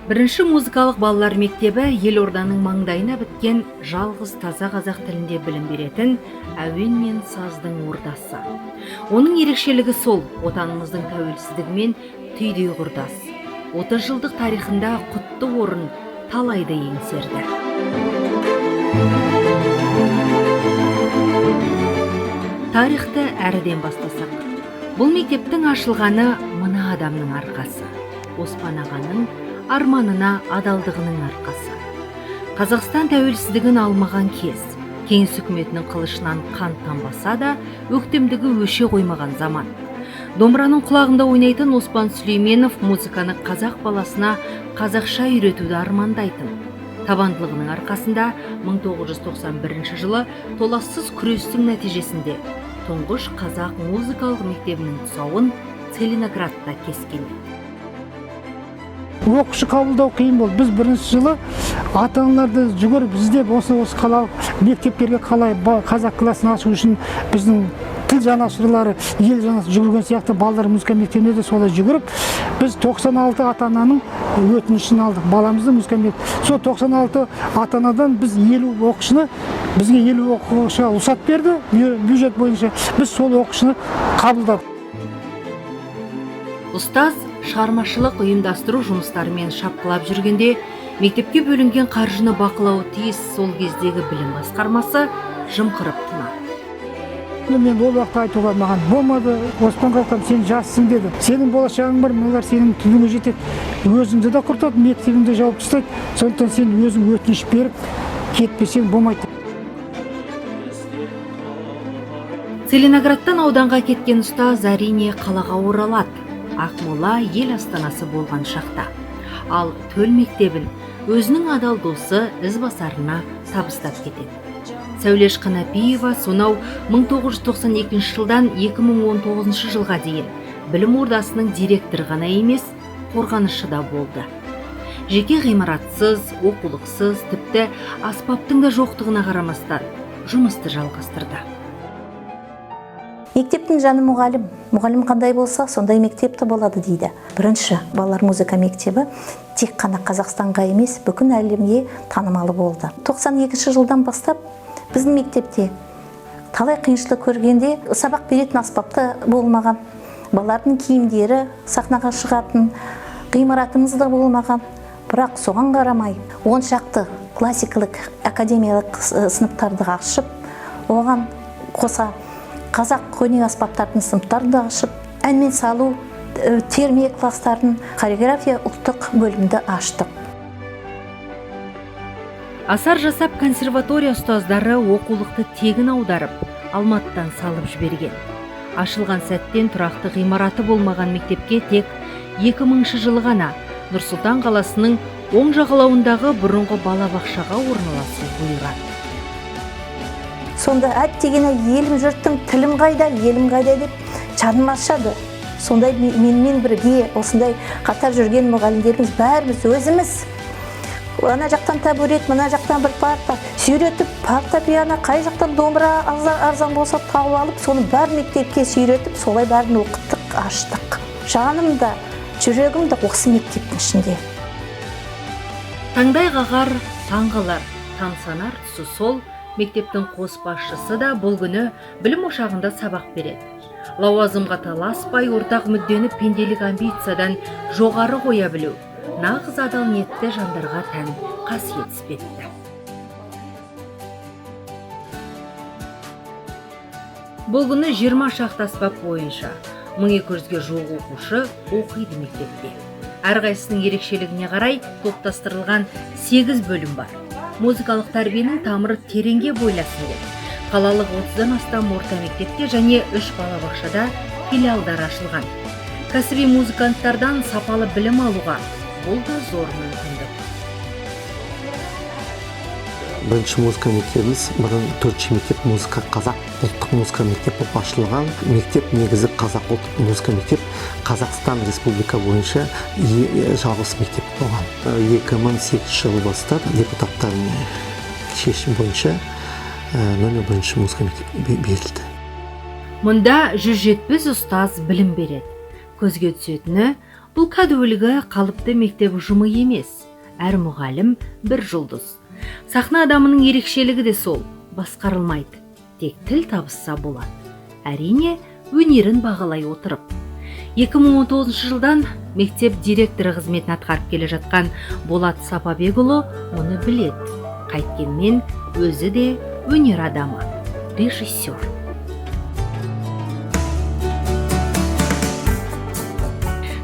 Бірінші музыкалық балалар мектебі елорданың маңдайына біткен жалғыз таза қазақ тілінде білім беретін әуен мен саздың ордасы. Оның ерекшелігі сол, отанымыздың тәуелсіздігімен түйдей құрдас. 30 жылдық тарихында құтты орын талайды еңсерді. Тарихты әріден бастасақ. Бұл мектептің ашылғаны мына адамның арқасы. Оспан ағаның арманына адалдығының арқасы. Қазақстан тәуелсіздігін алмаған кез, кеңес үкіметінің қылышынан қан тамбаса да, өктемдігі өше қоймаған заман. Домбыраның құлағында ойнайтын Оспан Сүлейменов музыканы қазақ баласына қазақша үйретуді армандайтын. Табандылығының арқасында 1991 жылы толассыз күрестің нәтижесінде тұңғыш қазақ музыкалық мектебінің тұсауын Целиноградта кескен. Оқушы қабылдау қиын болды. Біз бірінші жылы ата-аналарды жүгіріп іздеп осы қалалық мектептерге қалай қазақ классын ашу үшін біздің тіл жанашырлары, ел жанашырлары жүгірген сияқты балалар музыка мектебіне де солай жүгіріп, біз 96 ата-ананың өтінішін алдық. Баламызды музыка мектебі. Сол 96 ата-анадан біз 50 оқушыны, бізге 50 оқушыға рұқсат берді, бюджет бойынша. Біз сол оқушыны қабылдадық. Ұстаз шығармашылық ұйымдастыру жұмыстарымен шапқылап жүргенде, мектепке бөлінген қаржыны бақылауы тиіс сол кездегі білім басқармасы жымқырып тынады. Мен ол уақытта айтуға маған болмады, Оспан қалқам, сен жассың деді. Сенің болашағың бар, мыналар сенің түбіңе жетеді. Өзіңді де құртады, мектебіңді жауып тастайды. Сондықтан сен өзің өтініш беріп, кетпесең болмайды. Целиноградтан ауданға кеткен ұстаз әрине қалаға оралады. Ақмола ел астанасы болған шақта. Ал төл мектебін өзінің адал досы ізбасарына табыстап кетеді. Сәулеш Қанапиева сонау 1992 жылдан 2019 жылға дейін білім ордасының директоры ғана емес, қорғанышы да болды. Жеке ғимаратсыз, оқулықсыз, тіпті аспаптың да жоқтығына қарамастан жұмысты жалғастырды. Мектептің жаны мұғалім. Мұғалім қандай болса, сондай мектепті болады дейді. Бірінші балалар музыка мектебі тек қана Қазақстанға емес, бүкіл әлемге танымалы болды. 92 жылдан бастап біздің мектепте талай қиыншылық көргенде сабақ беретін аспапты болмаған, балалардың киімдері сахнаға шығатын, ғимаратымыз да болмаған. Бірақ соған қарамай, 10 шақты классикалық академиялық сыныптарды ашып, оған қоса қазақ көне аспаптардың сыныптарын да ашып, әнмен салу, терме кластарын, хореография ұлттық бөлімді аштық. Асар жасап консерватория ұстаздары оқулықты тегін аударып, Алматыдан салып жіберген. Ашылған сәттен тұрақты ғимараты болмаған мектепке тек 2000 жылы ғана Нұр-Сұлтан қаласының оң жағалауындағы бұрынғы балабақшаға орналасу бұйырады. Сонда әттегені елім жұрттың тілім қайда, елім қайда деп жаным ашады. Сондай менімен бірге осындай қатар жүрген мұғалімдеріміз бәріміз өзіміз. Ана жақтан табурет, мына жақтан бір парта, сүйретіп, фортепиано, қай жақтан домбыра арзан болса тауып алып, соны бар мектепке сүйретіп, солай бәрін оқыттық, аштық. Жаным да, жүрегім де осы мектептің ішінде. Таңдай қағар, таңғалар, тамсанар тұсы сол, мектептің қос басшысы да бұл күні білім ошағында сабақ береді. Лауазымға таласпай ортақ мүддені пенделік амбициядан жоғары қоя білу, нағыз адал ниетті жандарға тән қасиет іспетті. Бұл күні 20 шақты аспап бойынша 1200-ге жуық оқушы оқиды мектепте. Әрқайсысының ерекшелігіне қарай топтастырылған 8 бөлім бар. Музыкалық тәрбиенің тамыры тереңге бойласын деп. Қалалық 30-дан астам орта мектепте және 3 балабақшада филиалдар ашылған. Кәсіби музыканттардан сапалы білім алуға бұл да зор мүмкіндік. Бірінші музыка мектебіміз бұрын 4 мектеп музыка қазақ ұлттық музыка мектеп болып ашылған. Мектеп негізі қазақ ұлттық музыка мектеп Қазақстан Республика бойынша жалғыз мектеп болған. 2008 жылы бастап депутаттардың шешім бойынша номер 1 музыка мектеп берілді. Мұнда 170 ұстаз білім береді. Көзге түсетіні Бұл кәдуілгі қалыпты мектеп ұжымы емес. Әр мұғалім бір жұлдыз. Сахна адамының ерекшелігі де сол, басқарылмайды. Тек тіл табысса болады. Әрине, өнерін бағалай отырып. 2019 жылдан мектеп директоры қызметін атқарып келе жатқан Болат Сапабекұлы оны біледі. Қайткенмен өзі де өнер адамы, режиссер.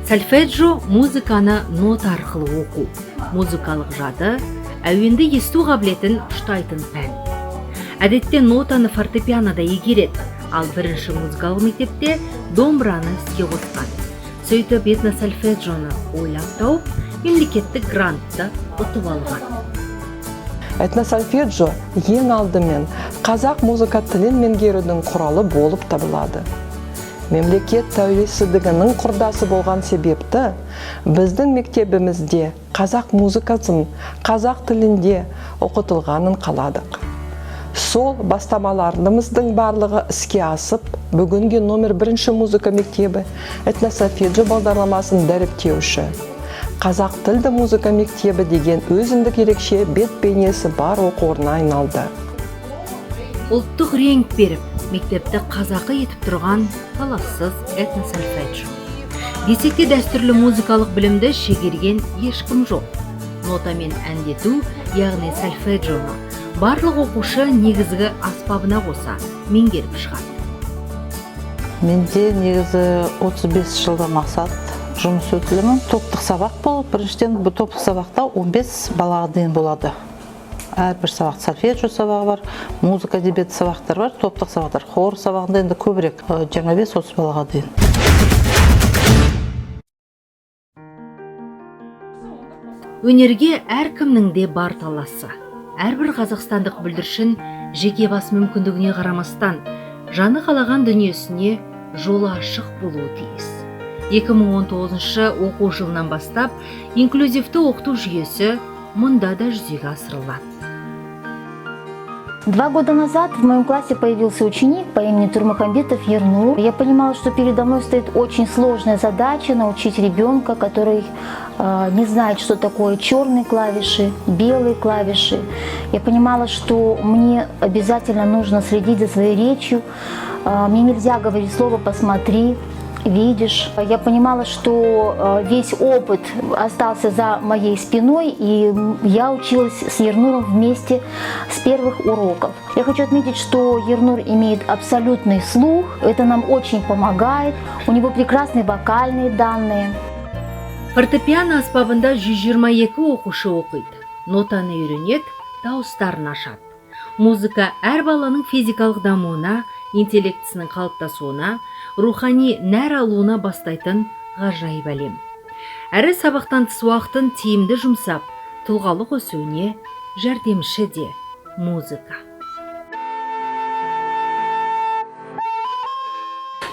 Сольфеджио музыканы нота арқылы оқу. Музыкалық жады, әуенді есту қабілетін ұштайтын пән. Әдетте нотаны фортепианода игереді, ал бірінші музыкалық мектепте домбыраны іске қосқан. Сөйтіп этносольфеджионы ойлап тауып, мемлекеттік грантты ұтып алған. Этносольфеджио ең алдымен қазақ музыка тілін меңгерудің құралы болып табылады. Мемлекет тәуелсіздігінің құрдасы болған себепті біздің мектебімізде қазақ музыкасын қазақ тілінде оқытылғанын қаладық. Сол бастамаларымыздың барлығы іске асып, бүгінге номер 1 музыка мектебі этносольфеджио бағдарламасын дәріптеуші. Қазақ тілді музыка мектебі деген өзіндік ерекше бет бейнесі бар оқу орнына айналды. Ұлттық реңк беріп, мектепті қазақы етіп тұрған талассыз этносольфеджио. Десек те дәстүрлі музыкалық білімді шегерген ешкім жоқ. Нотамен әндету, яғни сольфеджионы барлық оқушы негізгі аспабына қоса меңгеріп шығады. Менде негізі 35 жылда мақсат жұмыс өтілімі. Топтық сабақ болып, біріншіден бұл топтық сабақта 15 балаға дейін болады. Әрбір сабақ сольфеджио сабағы бар, музыка әдебиеті сабақтар бар, топтық сабақтар. Хор сабағында енді көбірек, 25-30 балаға дейін. Өнерге әркімнің де бар таласы. Әрбір қазақстандық бүлдіршін жеке бас мүмкіндігіне қарамастан жаны қалаған дүниесіне жолы ашық болуы тиіс. 2019 оқу жылынан бастап инклюзивті оқыту жүйесі мұнда да жүзеге асырылады. 2 года назад в моем классе появился ученик по имени Турмахамбетов Ернур. Я понимала, что передо мной стоит очень сложная задача научить ребенка, который не знает, что такое черные клавиши, белые клавиши. Я понимала, что мне обязательно нужно следить за своей речью. Мне нельзя говорить слово «посмотри», «видишь». Я понимала, что весь опыт остался за моей спиной, и я училась с Ернуром вместе с первых уроков. Я хочу отметить, что Ернур имеет абсолютный слух, это нам очень помогает, у него прекрасные вокальные данные. Фортепиано аспабында 122 оқушы оқиды. Нотаны үйренеді, дауыстарын ашады. Музыка әр баланың физикалық дамуына, интеллектісінің қалыптасуына, рухани нәр алуына бастайтын ғажайып әлем. Әрі сабақтан тыс уақытын тиімді жұмсап, тұлғалық өсуіне жәрдемші де музыка.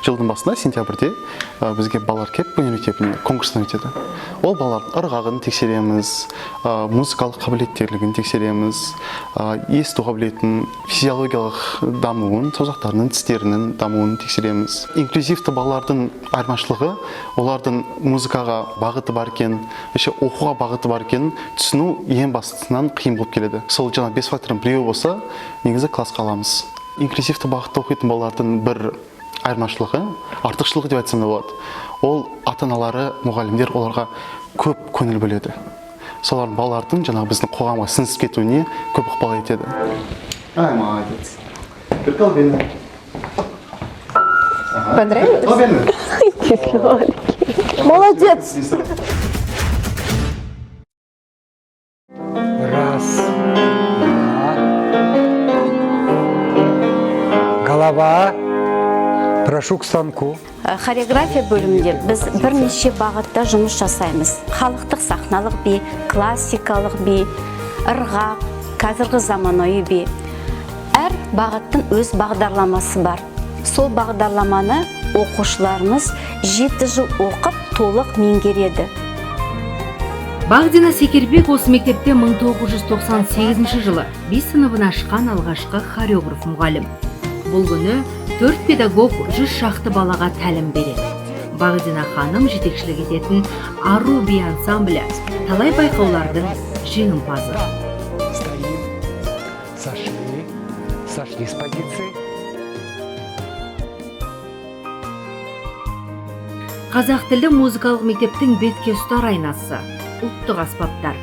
Жылдың басында сентябрьде бізге балалар кеп өнер мектебіне конкурстан өтеді. Ол балалардың ырғағын тексереміз, музыкалық қабілеттілігін тексереміз, есту қабілетін, физиологиялық дамуын, саусақтарының, тістерінің дамуын тексереміз. Инклюзивті балалардың айырмашылығы, олардың музыкаға бағыты бар екен, оқуға бағыты бар екен, түсіну ең бастысынан қиын болып келеді. Сол жаңа 5 фактордың біреуі болса, негізі классқа аламыз. Инклюзивті бағытта оқитын балалардың бір айырмашылығы, артықшылығы деп айтсам да болады. Ол ата-аналары, мұғалімдер оларға көп көңіл бөледі. Солардың балалардың жаңағы біздің қоғамға сіңісіп кетуіне көп ықпал етеді. Молодец. Колбина. Понравилось? Молодец! Раз, два. Голова. Прошу к станку. Хореография бөлімінде біз бірнеше бағытта жұмыс жасаймыз. Халықтық сахналық би, классикалық би, ырғақ, қазіргі заманауи би. Әр бағыттың өз бағдарламасы бар. Сол бағдарламаны оқушыларымыз 7 жыл оқып толық меңгереді. Багдина Секербек осы мектепте 1998 жылы 5 сыныбын ашқан алғашқы хореограф мұғалім. Бұл күні 4 педагог 100 шақты балаға тәлім береді. Бағдина ханым жетекшілік ететін Ару би ансамблі талай байқаулардың жеңімпазы. Сошли с позиции. Қазақ тілді музыкалық мектептің бетке ұстар айнасы, ұлттық аспаптар.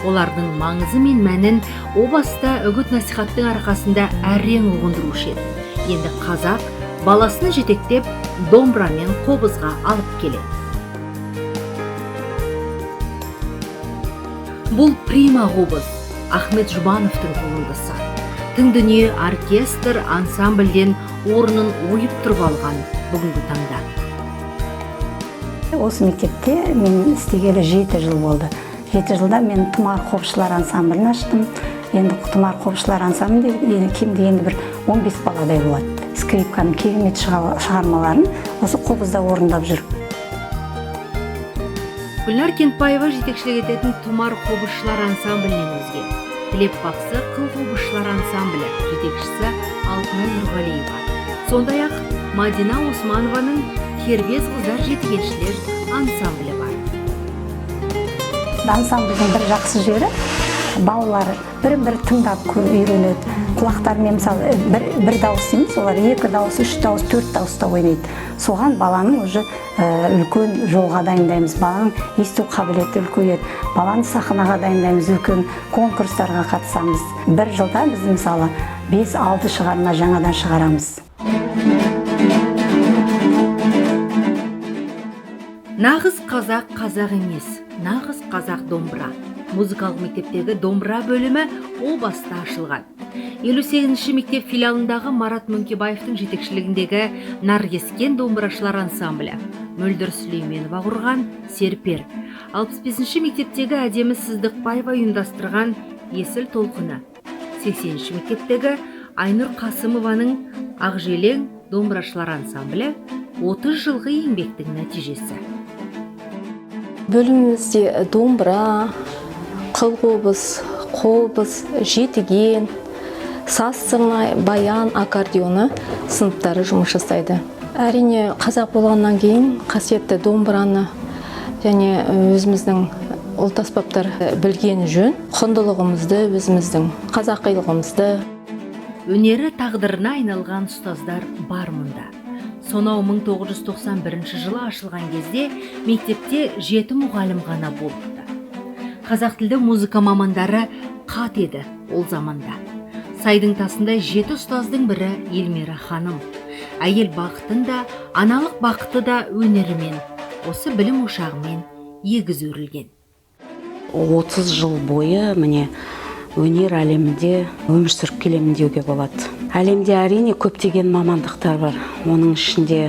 Олардың маңызы мен мәнін о баста үгіт насихаттың арқасында әрең ұғындырушы еді. Енді қазақ баласını жетектеп домбыра мен қобызға алып келеді. Бұл прима қобыз Ахмет Жұбановтың туындысы. Тың дүние оркестр ансамбльден орнын ойып тұрып алған бүгінгі таңда. Осы мектепте мен істегелі 7 жыл болды. 7 жылда мен тұмар қобызшылар ансамблін аштым. Енді тұмар қобызшылар ансамблі кем дегенде бір 15 баладай болады. Скрипканың керемет шығармаларын осы қобызда орындап жүр. Гүлнар Кентбаева жетекшілік ететін тұмар қобызшылар ансамблінен өзге. Тілеп бақсы қыл қобызшылар ансамблі жетекшісі Алтынай Нұрғалиева. Сондай-ақ Мадина Османованың Кербез қыздар жетігеншілер ансамблі бар. Ансамбльдің бір жақсы жері балалар бірін-бірі тыңдап үйренеді. Құлақтарымен мысалы бір дауыс емес, олар 2 дауыс, 3 дауыс, 4 дауыста ойнайды. Соған баланың уже үлкен жолға дайындаймыз. Баланың есту қабілеті үлкейеді. Баланы сахнаға дайындаймыз, үлкен конкурстарға қатысамыз. Бір жылда біз мысалы 5-6 шығарма жаңадан шығарамыз. Нағыз қазақ қазақ емес, нағыз қазақ домбыра. Музыкалық мектептегі домбыра бөлімі о баста ашылған. 58-ші мектеп филиалындағы Марат Мөңкебаевтың жетекшілігіндегі Наркескен домбырашылар ансамблі. Мөлдір Сүлейменова құрған Серпер. 65-ші мектептегі Әдемі Сыздықбаева ұйымдастырған Есіл толқыны. 80-ші мектептегі Айнұр Қасымованың Ақжелең домбырашылар ансамблі 30 жылғы еңбектің нәтижесі. Бөлімімізде домбыра, қылқобыз, қобыз, жетіген, саз сырнай, баян, аккордеоны сыныптары жұмыс жасайды. Әрине қазақ болғаннан кейін қасиетті домбыраны және өзіміздің ұлт аспаптар білген жөн, құндылығымызды, өзіміздің қазақилығымызды. Өнері тағдырына айналған ұстаздар бар мұнда. Сонау 1991 жылы ашылған кезде мектепте 7 мұғалім ғана болыпты. Қазақ тілді музыка мамандары қат еді ол заманда. Сайдың тасында 7 ұстаздың бірі Елмира ханым. Әйел бақытын да, аналық бақыты да өнерімен, осы білім ошағымен егіз өрілген. 30 жыл бойы міне өнер әлемінде өмір сүріп келемін деуге болады. Әлемде әрине көптеген мамандықтар бар. Оның ішінде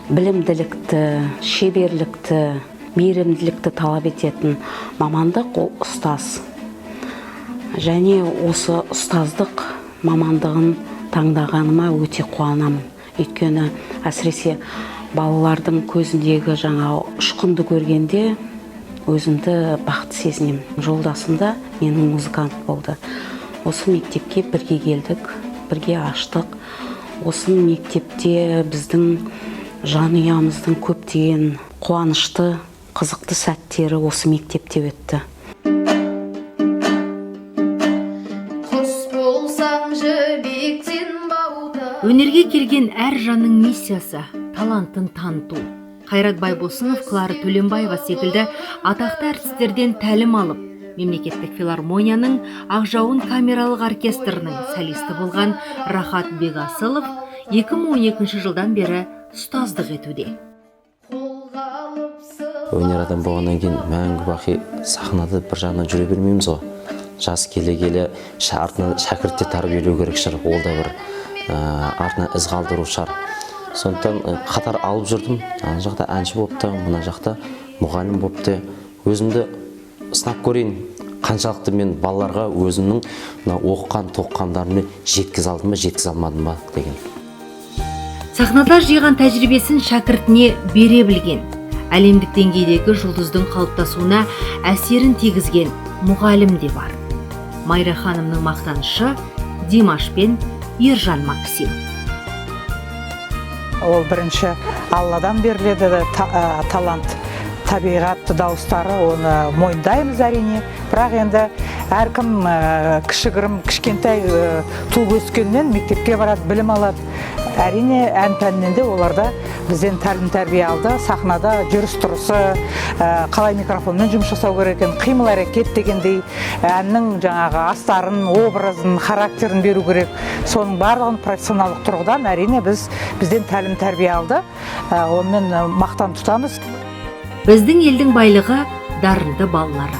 білімділікті, шеберлікті, мейірімділікті талап ететін мамандық ол ұстаз. Және осы ұстаздық мамандығын таңдағаныма өте қуанамын. Өйткені әсіресе балалардың көзіндегі жаңа ұшқынды көргенде өзімді бақытты сезінемін. Жолдасым да менің музыкант болды. Осы мектепке бірге келдік, бірге аштық. Осы мектепте біздің жанұямыздың көптеген қуанышты, қызықты сәттері осы мектепте өтті. Өнерге келген әр жанның миссиясы талантын таныту. Қайрат Байбосынов, Клара Төленбаева секілді атақты әртістерден тәлім алып, мемлекеттік филармонияның Ақжауын камералық оркестрінің солисті болған Рахат Бегасылов 2012 жылдан бері ұстаздық етуде. Өнер адам болғаннан кейін мәңгі бақи сахнада бір жағынан жүре бермейміз ғой. Жас келе-келе артынан шәкіртте тәрбиелеу керек шығар, ол да бір артынан із қалдыру шығар. Сондықтан қатар алып жүрдім. Ана жақта әнші болыпты, мына жақта мұғалім болыпты. Өзімді сынап көрейін, қаншалықты мен балаларға өзімнің оқыған тоққандарымды жеткізе алдым ба, жеткізе алмадым ба деген. Сахнада жиған тәжірибесін шәкіртіне бере білген, әлемдік деңгейдегі жұлдыздың қалыптасуына әсерін тигізген мұғалім де бар. Майра ханымның мақтанышы Димаш пен Ержан Максим. ол бірінші алладан беріледі талант, табиғат дауыстары, оны мойындаймыз әрине. Бірақ енді әркім кішігірім кішкентай туып өскеннен мектепке барады, білім алады. Әрине ән пәнінен де оларда бізден тәлім тәрбие алды. Сахнада жүріс тұрысы, қалай микрофонмен жұмыс жасау керек екен, қимыл әрекет дегендей әннің жаңағы астарын, образын, характерін беру керек. Соның барлығын профессионалдық тұрғыдан әрине бізден тәлім тәрбие алды. Онымен мақтан тұтамыз. Біздің елдің байлығы дарынды балалары.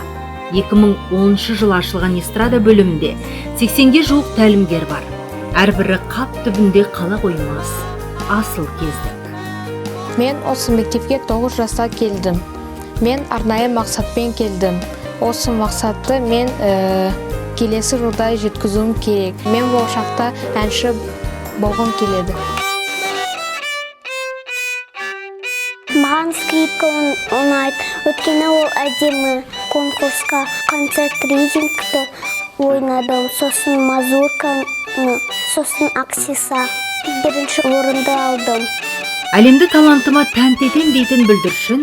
2010 жылы ашылған эстрада бөлімінде 80-ге жуық тәлімгер бар. Әрбірі қап түбінде қала қоймас асыл кездік. Мен осы мектепке 9 жаста келдім. Мен арнайы мақсатпен келдім. Осы мақсатты мен келесі жылда жеткізуім керек. Мен болашақта әнші болғым келеді. Маған скрипка ұнайды. Өткені ол әдемі конкурсқа концерт рейдингті ойнадым. Сосын мазурканы, сосын аксеса бірінші орынды алдым. Әлемді талантыма тәнті етем дейтін бүлдіршін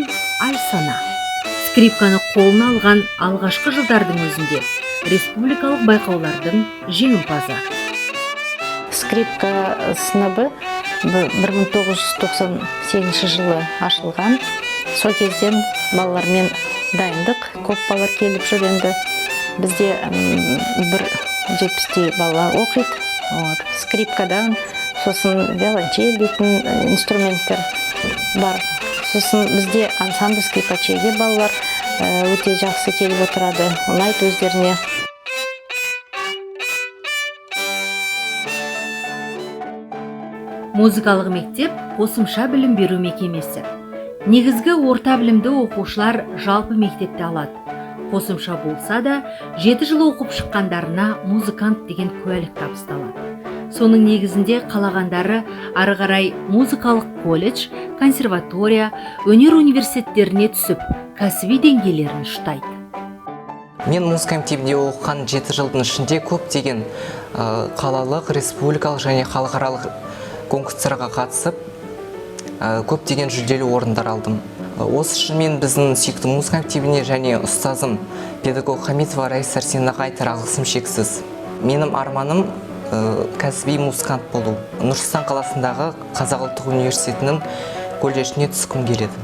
Айсана. Скрипканы қолына алған алғашқы жылдардың өзінде республикалық байқаулардың жеңімпазы. Скрипка сыныбы 1998 жылы ашылған. Сол кезден балалармен дайындық, көп балалар келіп жүренді. Бізде 170 балалар оқиды. Скрипкадан, сосын виолончель дейтін инструменттер бар. Сосын бізде ансамбль скрипачеге балалар өте жақсы келіп отырады. Ұнайды өздеріне. Музыкалық мектеп қосымша білім беру мекемесі. Негізгі орта білімді оқушылар жалпы мектепте алады. Қосымша болса да, 7 жыл оқып шыққандарына музыкант деген куәлік табысталады. Соның негізінде қалағандары ары қарай музыкалық колледж, консерватория, өнер университеттеріне түсіп, кәсіби деңгейлерін ұштайды. Мен музыка мектебінде оқыған 7 жылдың ішінде көптеген қалалық, республикалық және халықаралық конкурстарға қатысып, көптеген жүлделі орындар алдым. Осы үшін мен біздің сүйікті музыка мектебіне және ұстазым педагог Хамитова Раиса Арсеновнаға айтар алғысым шексіз. Менің арманым кәсіби музыкант болу. Нұр-Сұлтан қаласындағы Қазақ ұлттық университетінің колледжіне түскім келеді.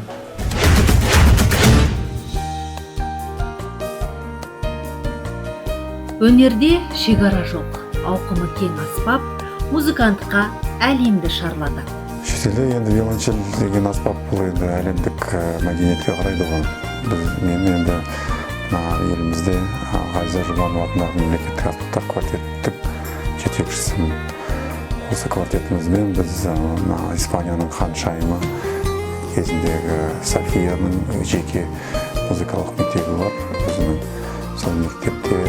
Өнерде шекара жоқ, ауқымы кең аспап, музыкантқа әлемді шарлады. Шетелде енді виолончель деген аспап бұл енді әлемдік мәдениетке қарайды ғой. Мен енді елімізде Ғазиза Жұбанова атындағы мемлекеттік аспаптар квартеттік жетекшісімін. Осы квартетімізбен біз Испанияның ханшайымы кезіндегі Софияның жеке музыкалық мектебі бар өзінің. Сол мектепте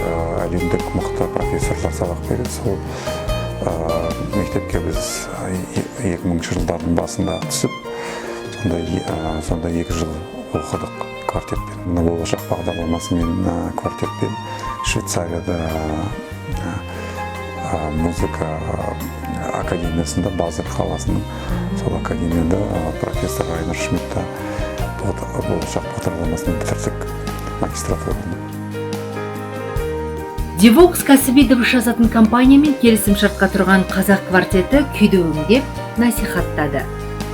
әлемдік мықты профессорлар сабақ береді. Сол мектепке біз 2000 жылдардың басында түсіп, сонда 2 жыл оқыдық квартетпен. Болашақ бағдарламасымен квартетпен Швейцарияда музыка академиясында, Базель қаласының сол академияда профессор Райнер Шмидтта болашақ бағдарламасын бітірдік, магистратураны. Девокс кәсіби дыбыс жазатын компаниямен келісім шартқа тұрған қазақ квартеті күйді өңдеп насихаттады.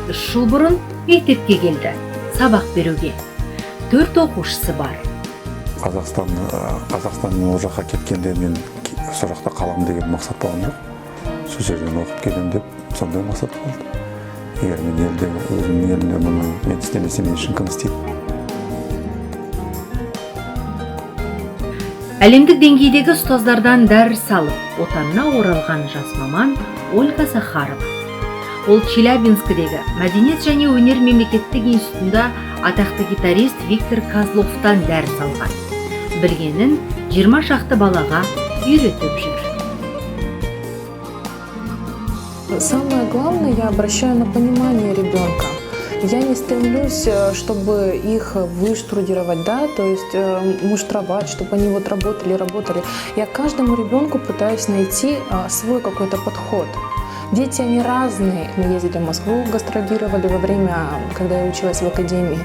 3 жыл бұрын мектепке келді, сабақ беруге. 4 оқушысы бар. Қазақстанның ол жаққа кеткенде мен сұрақта қалам деген мақсат болған жоқ. Сол жерден оқып келем деп сондай мақсат болды. Егер мен өзімнің елімде мұны мен істемесем, мен үшін кім істейді? Әлемдік деңгейдегі ұстаздардан дәріс алып, отанына оралған жас маман Ольга Захарова. Ол Челябинскідегі Мәдениет және өнер мемлекеттік институтында атақты гитарист Виктор Козловтан дәріс алған. Білгенін 20 шақты балаға үйретіп жүр. Самое главное, я обращаю на понимание ребенка. Я не стремлюсь, чтобы их выштудировать, да, то есть муштровать, чтобы они вот работали. Я каждому ребенку пытаюсь найти свой какой-то подход. Дети, они разные. Мы ездили в Москву, гастролировали во время, когда я училась в академии.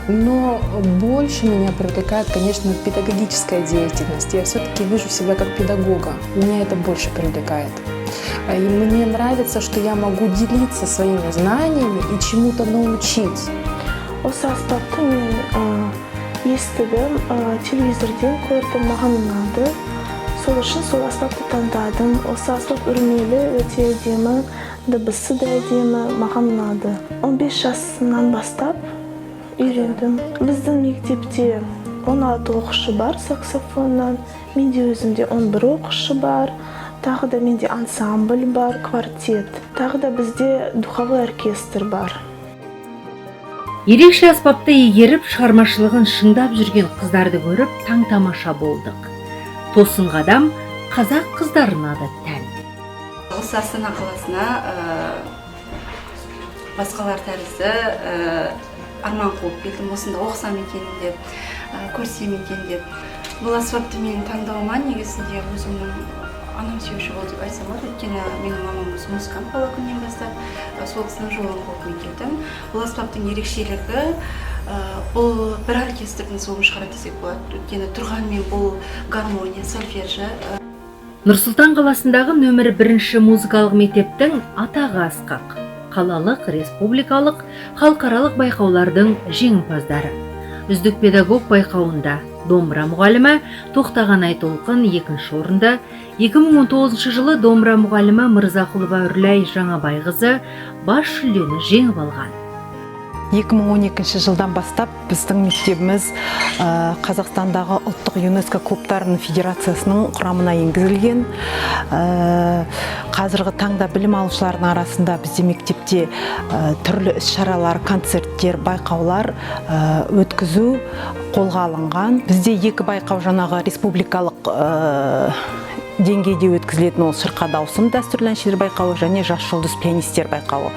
Но больше меня привлекает, конечно, педагогическая деятельность. Я все-таки вижу себя как педагога. Меня это больше привлекает. И мне нравится, что я могу делиться своими знаниями и чему-то научить. Осы аспапты мен естідім, телевизорден көрдім, маған ұнады. Сол үшін сол аспапты таңдадым. Осы аспап үрмелі, өте әдемі, дыбысы да әдемі, маған ұнады. 15 жасымнан бастап үйрендім. Біздің мектепте 16 оқушы бар саксофоннан, менде өзімде 11 оқушы бар. Тағы да менде ансамбль бар, квартет. Тағы да бізде духовой оркестр бар. Ерекше аспапты игеріп, шығармашылығын шыңдап жүрген қыздарды көріп, таң-тамаша болдық. Тосын қадам қазақ қыздарына да тән. Осы Астана қаласына басқалар тәрізді арман қуып келдім. Осында оқысам екен деп, көрсем екен деп. Бұл аспапты менің таңдауыма негізінде өзімнің анам сүйуші болды деп айтсам болады. Өйткені менің мамамыз музыкант бала күннен бастап, сол кісінің жолын қуып мен келдім. Бұл аспаптың ерекшелігі бұл бір оркестрдің соңын шығарады десек болады. Өйткені тұрғанмен бұл гармония, сольфеджі. Нұрсұлтан қаласындағы нөмірі 1 музыкалық мектептің атағы асқақ. Қалалық, республикалық, халықаралық байқаулардың жеңімпаздары. Үздік педагог байқауында домбыра мұғалімі Тоқтағанай Толқын 2-ші орында, 2019 жылы домбыра мұғалімі Мырзақұлова Үрләй Жаңабайқызы бас жүлдені жеңіп алған. 2012 жылдан бастап біздің мектебіміз Қазақстандағы ұлттық ЮНЕСКО клубтарының федерациясының құрамына енгізілген. Қазіргі таңда білім алушылардың арасында бізде мектепте түрлі іс-шаралар, концерттер, байқаулар өткізу қолға алынған. Бізде 2 байқау жаңағы республикалық деңгейде өткізілетін, ол шырқа даусым дәстүрлі әншілер байқауы және жас жұлдыз пианистер байқауы.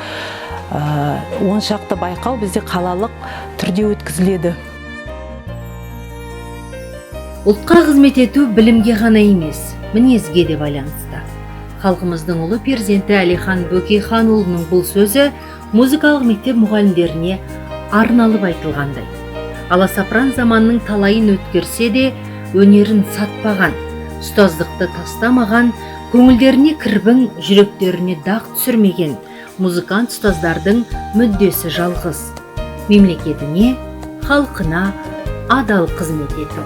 10 шақты байқау бізде қалалық түрде өткізіледі. Ұлтқа қызмет ету білімге ғана емес, мінезге де байланысты. Халқымыздың ұлы перзенті Әлихан Бөкейханұлының бұл сөзі музыкалық мектеп мұғалімдеріне арналып айтылғандай. Аласапыран заманның талайын өткерсе де, өнерін сатпаған, ұстаздықты тастамаған, көңілдеріне кірбің, жүректеріне дақ түсірмеген музыкант ұстаздардың мүддесі жалғыз. Мемлекетіне, халқына адал қызмет ету.